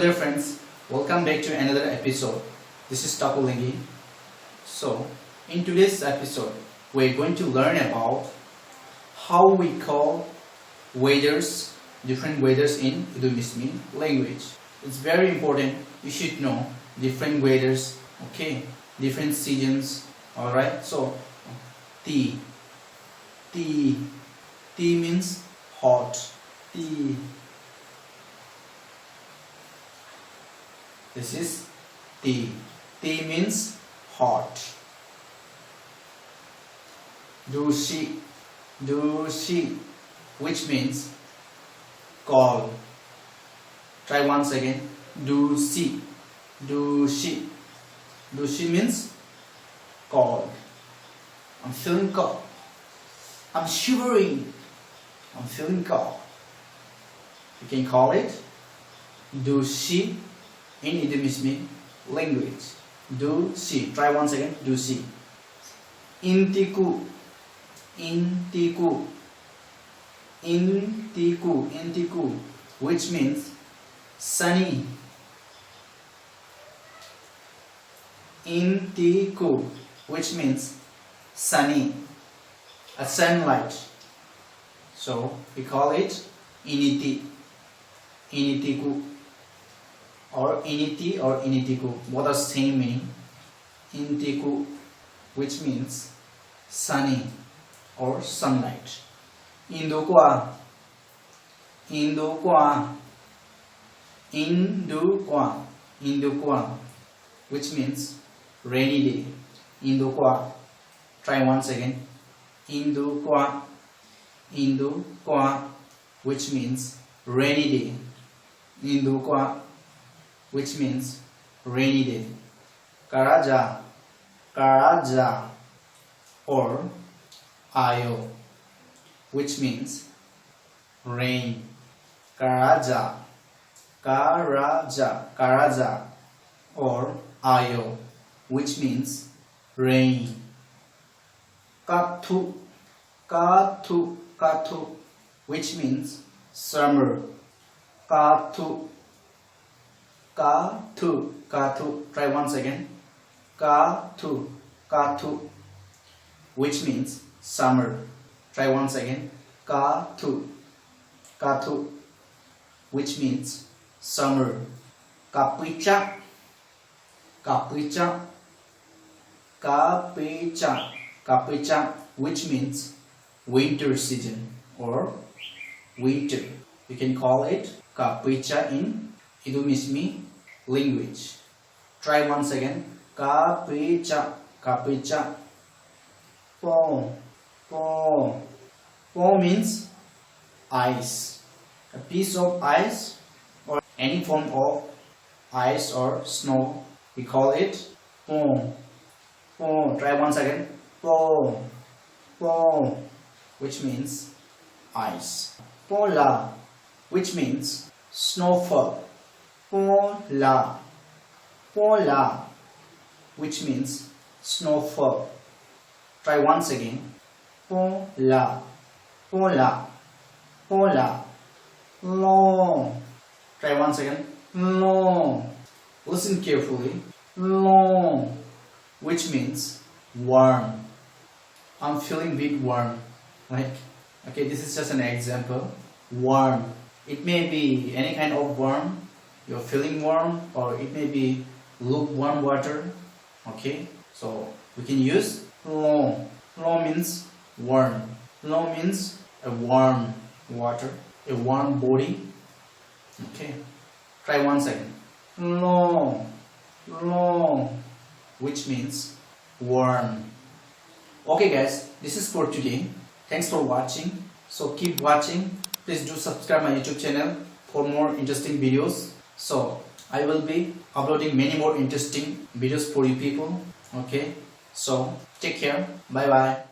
dear friends, welcome back to another episode. This is Linggi. So in today's episode we're going to learn about how we call weathers, different weathers in mishmi language. It's very important, you should know different weathers, okay, different seasons. Alright, so T means hot. T. This is T. T means hot. Dusi, which means cold. Try once again. Dusi means cold. I'm feeling cold. I'm shivering. I'm feeling cold. You can call it dusi in mishmi language. Dusi. Try once again. Dusi. Tiku, which means sunny. Tiku, which means sunny, a sunlight. So we call it initiku or initi or initiku. Both are same meaning. Tiku, which means sunny or sunlight. Indukoa, which means rainy day. Indukoa. Try once again. Indukoa, which means rainy day. Indukoa, which means rainy day. Kararja or ayoyo, which means rain. Kararja or ayoyo, which means rain. Kathu, which means summer. Kathu. Try once again. Kathu, which means summer. Try once again. Kathu, which means summer. Kapicha, which means winter season or winter. You can call it kapicha in mishmi language. Try once again. Kapicha. Po means ice, a piece of ice or any form of ice or snow. We call it po. Try once again. Po, which means ice. Poola, which means snowfall. Poola, which means snowfall. Try once again. Poola. Long. Try once again. Long. Listen carefully. Long, which means warm. I'm feeling a bit warm. Okay, this is just an example. Warm. It may be any kind of warm. You're feeling warm, or it may be lukewarm water. Okay, so we can use long. Long means warm. Long means a warm water, a warm body. Okay, try once again. Long, which means warm. Okay guys, this is for today. Thanks for watching. So keep watching. Please do subscribe my YouTube channel for more interesting videos. So I will be uploading many more interesting videos for you people. Okay, so take care. Bye bye.